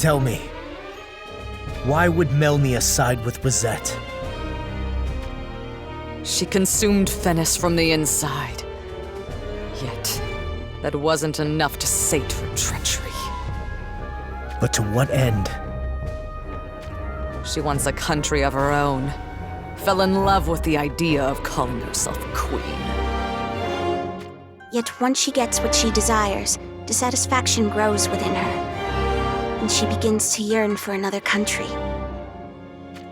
Tell me, why would Melnia side with Rosette? She consumed Fennis from the inside. Yet, that wasn't enough to sate her treachery. But to what end? She wants a country of her own. Fell in love with the idea of calling herself a queen. Yet once she gets what she desires, dissatisfaction grows within her, and she begins to yearn for another country.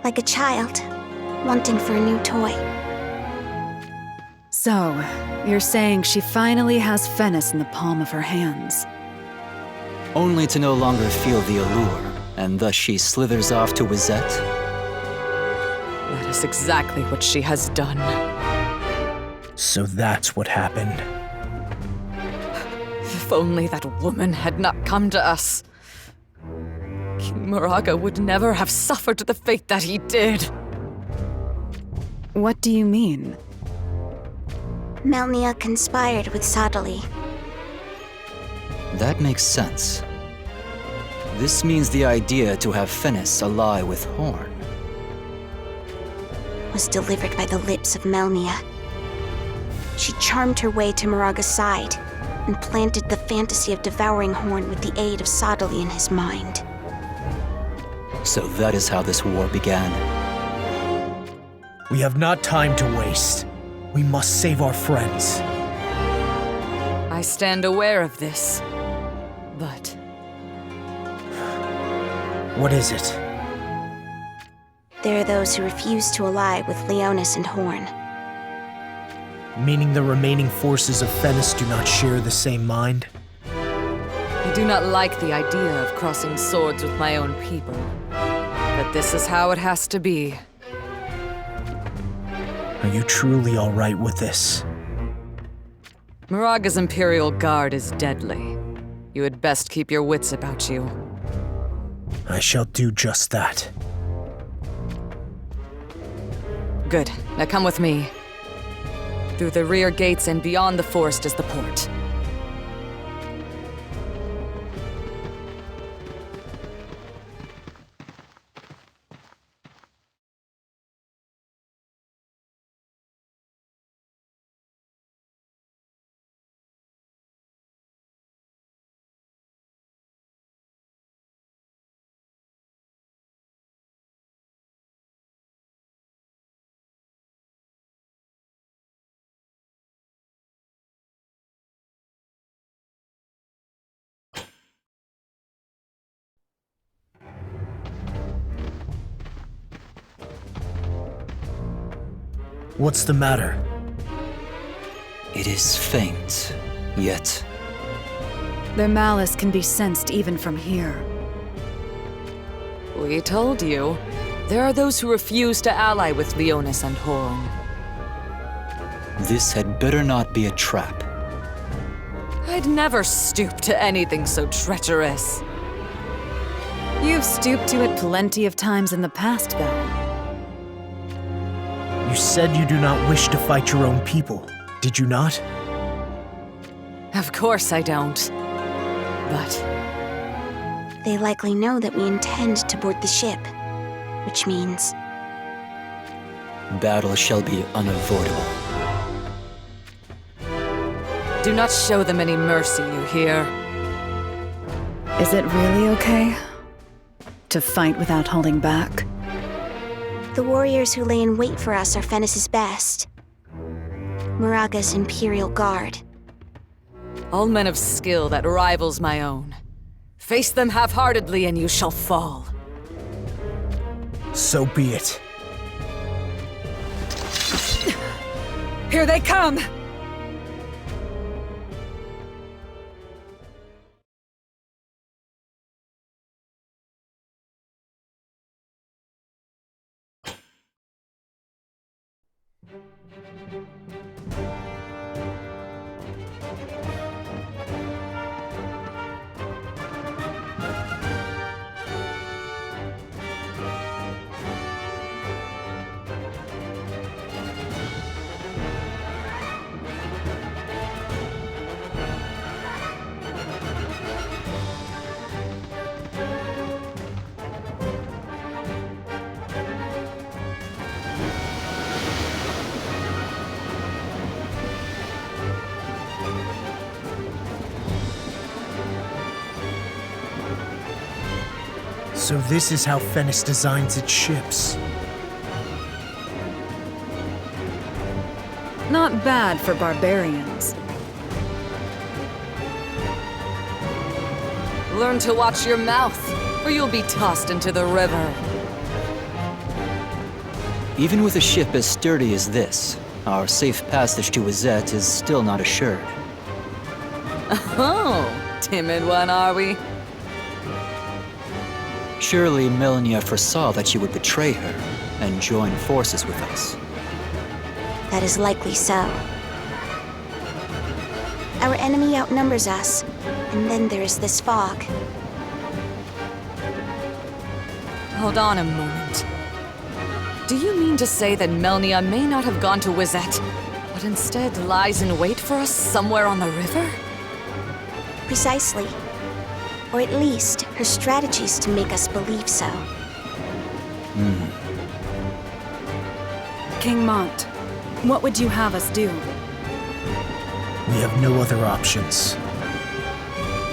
Like a child, wanting for a new toy. So, you're saying she finally has Fennis in the palm of her hands. Only to no longer feel the allure, and thus she slithers off to Wizette? That is exactly what she has done. So that's what happened. If only that woman had not come to us. King Moraga would never have suffered the fate that he did. What do you mean? Melnia conspired with Sadali. That makes sense. This means the idea to have Fennis ally with Horn Was delivered by the lips of Melnia. She charmed her way to Moraga's side and planted the fantasy of devouring Horn with the aid of Sadali in his mind. So that is how this war began. We have not time to waste. We must save our friends. I stand aware of this, but What is it? There are those who refuse to ally with Leonis and Horn. Meaning the remaining forces of Fennis do not share the same mind? I do not like the idea of crossing swords with my own people. But this is how it has to be. Are you truly all right with this? Moraga's Imperial Guard is deadly. You had best keep your wits about you. I shall do just that. Good. Now come with me. Through the rear gates and beyond the forest is the port. What's the matter? It is faint, yet Their malice can be sensed even from here. We told you. There are those who refuse to ally with Leonis and Horn. this had better not be a trap. I'd never stoop to anything so treacherous. You've stooped to it plenty of times in the past, though. You said you do not wish to fight your own people, did you not? Of course I don't. But They likely know that we intend to board the ship, which means Battle shall be unavoidable. do not show them any mercy, you hear? Is it really okay to fight without holding back? the warriors who lay in wait for us are Fennis's best. Moraga's Imperial Guard. All men of skill that rivals my own. Face them half-heartedly and you shall fall. So be it. Here they come! So this is how Fennis designs its ships. Not bad for barbarians. Learn to watch your mouth, or you'll be tossed into the river. Even with a ship as sturdy as this, our safe passage to Wizette is still not assured. Oh, timid one, are we? Surely Melania foresaw that she would betray her and join forces with us. That is likely so. Our enemy outnumbers us, and then there is this fog. Hold on a moment. Do you mean to say that Melnia may not have gone to Wizette, but instead lies in wait for us somewhere on the river? Precisely. Or at least, her strategies to make us believe so. King Mont, what would you have us do? We have no other options.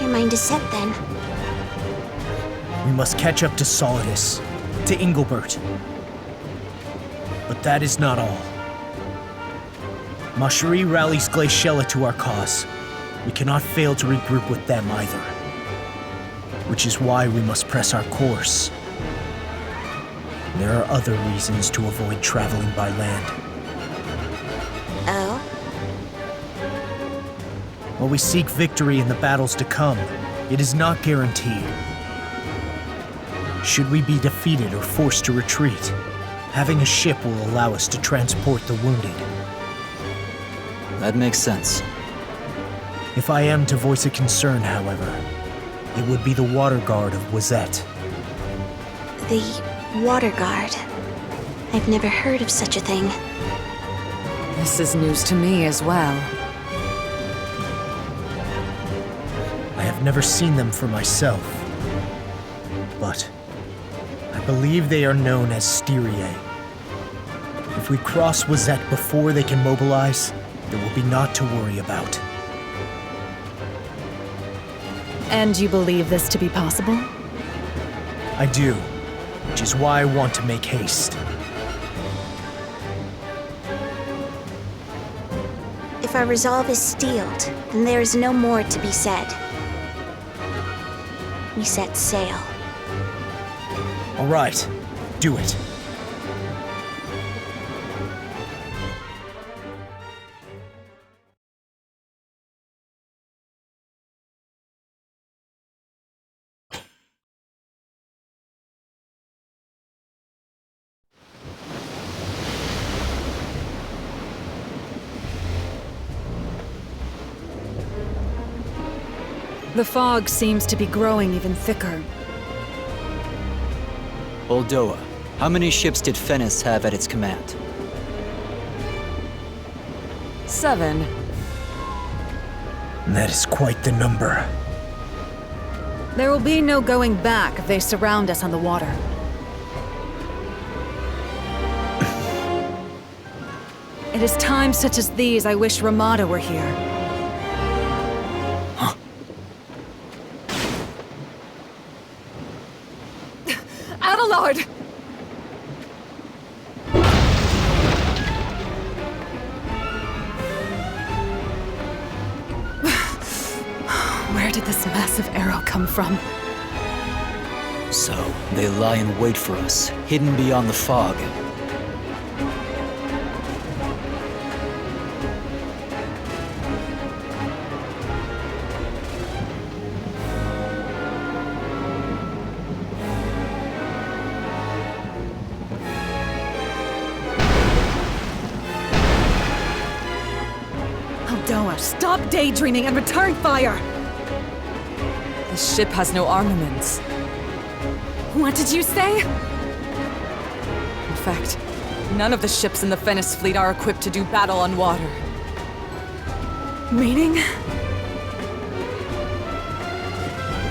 Your mind is set then. We must catch up to Solidus, to Engelbert. But that is not all. Macherie rallies Glaciella to our cause. We cannot fail to regroup with them either. Which is why we must press our course. There are other reasons to avoid traveling by land. Oh? While we seek victory in the battles to come, it is not guaranteed. Should we be defeated or forced to retreat, having a ship will allow us to transport the wounded. That makes sense. If I am to voice a concern, however, it would be the Water Guard of Wizette. The Water Guard. I've never heard of such a thing. This is news to me as well. I have never seen them for myself, but I believe they are known as Styriae. If we cross Wizette before they can mobilize, there will be naught to worry about. And you believe this to be possible? I do, which is why I want to make haste. If our resolve is steeled, then there is no more to be said. We set sail. All right, do it. The fog seems to be growing even thicker. Oldoa, how many ships did Fennis have at its command? 7. That is quite the number. There will be no going back if they surround us on the water. It is times such as these I wish Ramada were here. Adelard! Where did this massive arrow come from? So, they lie in wait for us, hidden beyond the fog. Aldoa, stop daydreaming and return fire! The ship has no armaments. What did you say? In fact, none of the ships in the Fennis fleet are equipped to do battle on water. Meaning?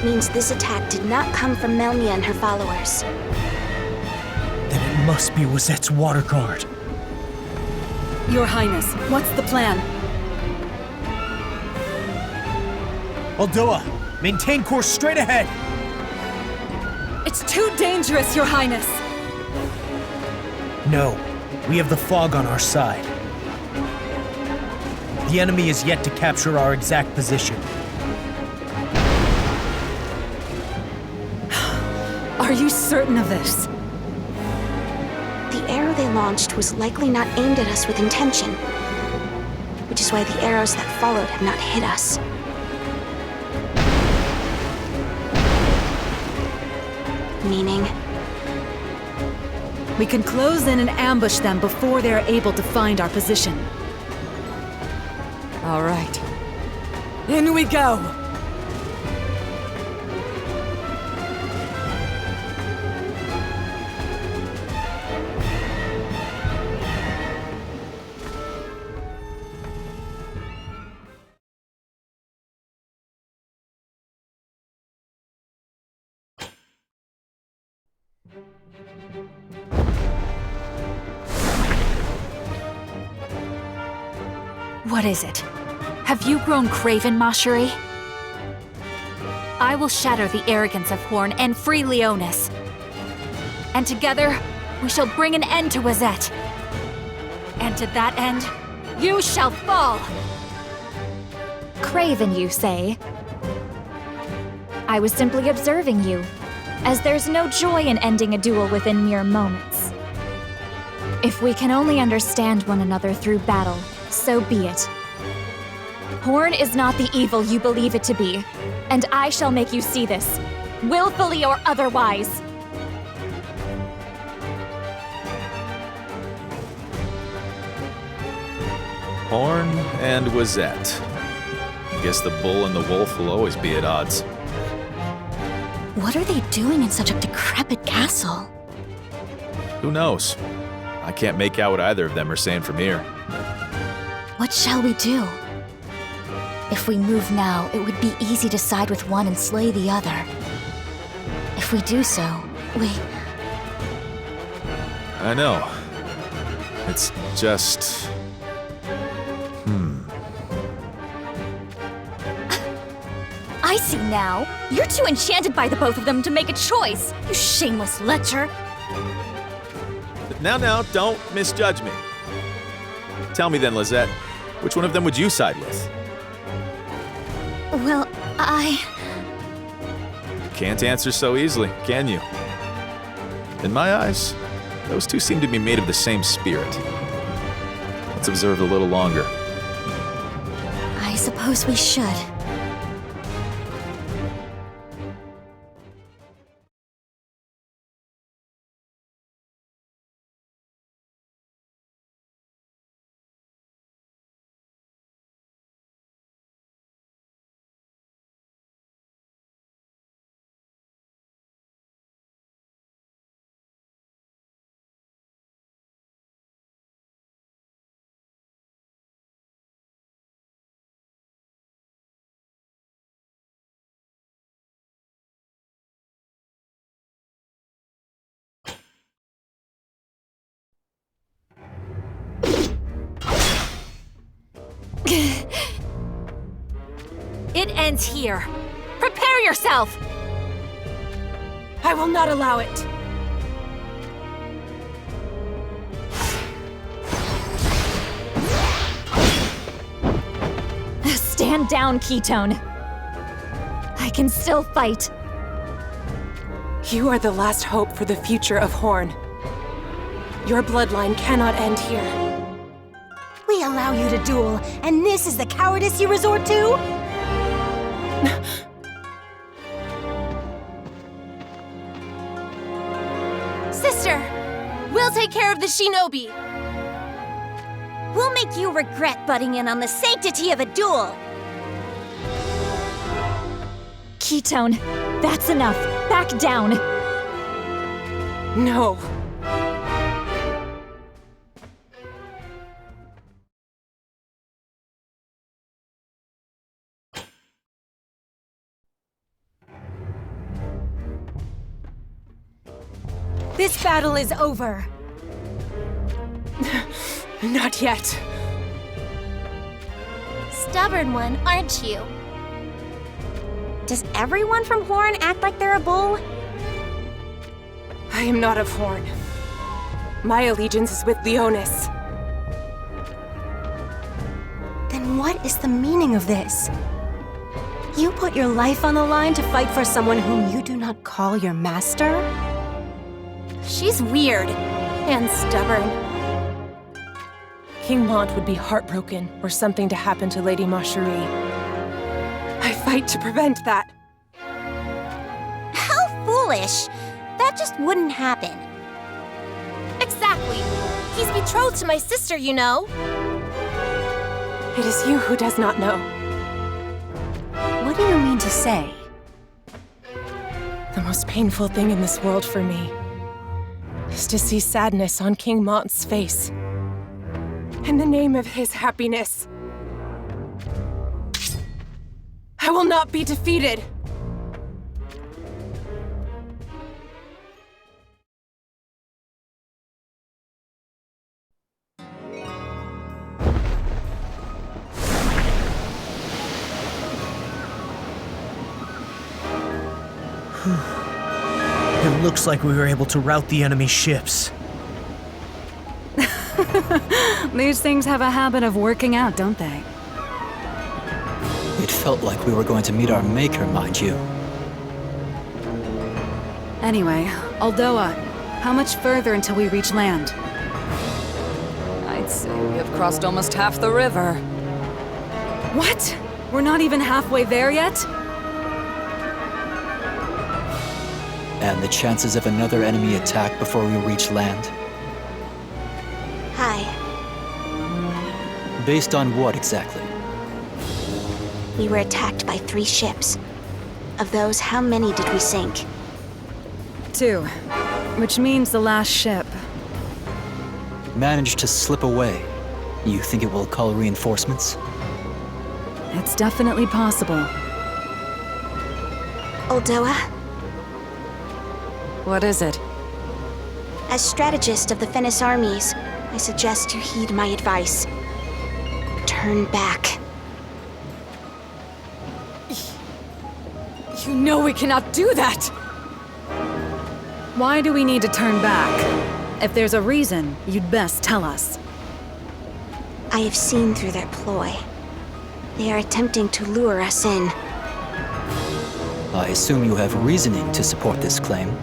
Means this attack did not come from Melnia and her followers. Then it must be Wizette's Water Guard. Your Highness, what's the plan? Oldoa, maintain course straight ahead! It's too dangerous, Your Highness! No, we have the fog on our side. The enemy is yet to capture our exact position. Are you certain of this? The arrow they launched was likely not aimed at us with intention, which is why the arrows that followed have not hit us. Meaning? We can close in and ambush them before they are able to find our position. All right. In we go! What is it? Have you grown craven, Mashuri? I will shatter the arrogance of Horn and free Leonis. And together, we shall bring an end to Wazette. And to that end, you shall fall! Craven, you say? I was simply observing you, as there's no joy in ending a duel within mere moments. If we can only understand one another through battle, so be it. Horn is not the evil you believe it to be, and I shall make you see this, willfully or otherwise. Horn and Wazette. Guess the bull and the wolf will always be at odds. What are they doing in such a decrepit castle? Who knows? I can't make out what either of them are saying from here. What shall we do? If we move now, it would be easy to side with one and slay the other. If we do so, I know. It's just... I see now. You're too enchanted by the both of them to make a choice, you shameless lecher. Now, don't misjudge me. Tell me then, Lizette, which one of them would you side with? Well, Can't answer so easily, can you? In my eyes, those two seem to be made of the same spirit. Let's observe a little longer. I suppose we should. It ends here. Prepare yourself! I will not allow it! Stand down, Ketone. I can still fight. You are the last hope for the future of Horn. Your bloodline cannot end here. We allow you to duel, and this is the cowardice you resort to? Sister, we'll take care of the shinobi. We'll make you regret butting in on the sanctity of a duel. Ketone, that's enough. Back down. No. This battle is over. Not yet. Stubborn one, aren't you? Does everyone from Horn act like they're a bull? I am not of Horn. My allegiance is with Leonis. Then what is the meaning of this? You put your life on the line to fight for someone whom you do not call your master? She's weird and stubborn. King Mont would be heartbroken were something to happen to Lady Macherie. I fight to prevent that. How foolish! That just wouldn't happen. Exactly. He's betrothed to my sister, you know. It is you who does not know. What do you mean to say? The most painful thing in this world for me is to see sadness on King Mont's face. In the name of his happiness, I will not be defeated. It looks like we were able to rout the enemy ships. These things have a habit of working out, don't they? It felt like we were going to meet our maker, mind you. Anyway, Aldoa, how much further until we reach land? I'd say we have crossed almost half the river. What? We're not even halfway there yet? And the chances of another enemy attack before we reach land? Hi. Based on what exactly? We were attacked by 3 ships. Of those, how many did we sink? 2. Which means the last ship. Managed to slip away. You think it will call reinforcements? It's definitely possible. Aldoa, What is it? as strategist of the Fennis armies, I suggest you heed my advice. Turn back. You know we cannot do that! Why do we need to turn back? If there's a reason, you'd best tell us. I have seen through their ploy. They are attempting to lure us in. I assume you have reasoning to support this claim.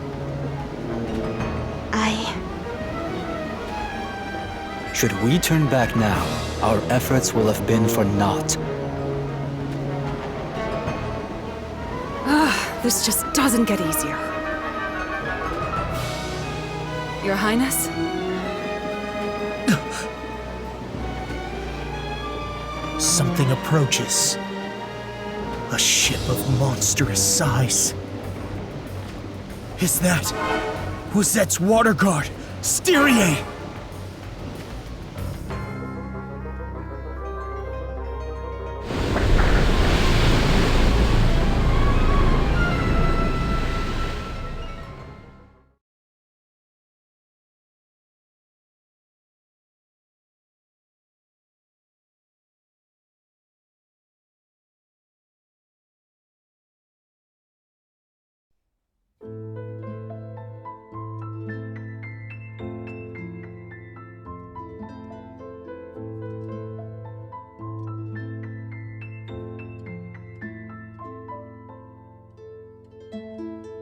Should we turn back now, our efforts will have been for naught. This just doesn't get easier. Your Highness? Something approaches. A ship of monstrous size. Is that Wozet's water guard, Styrie?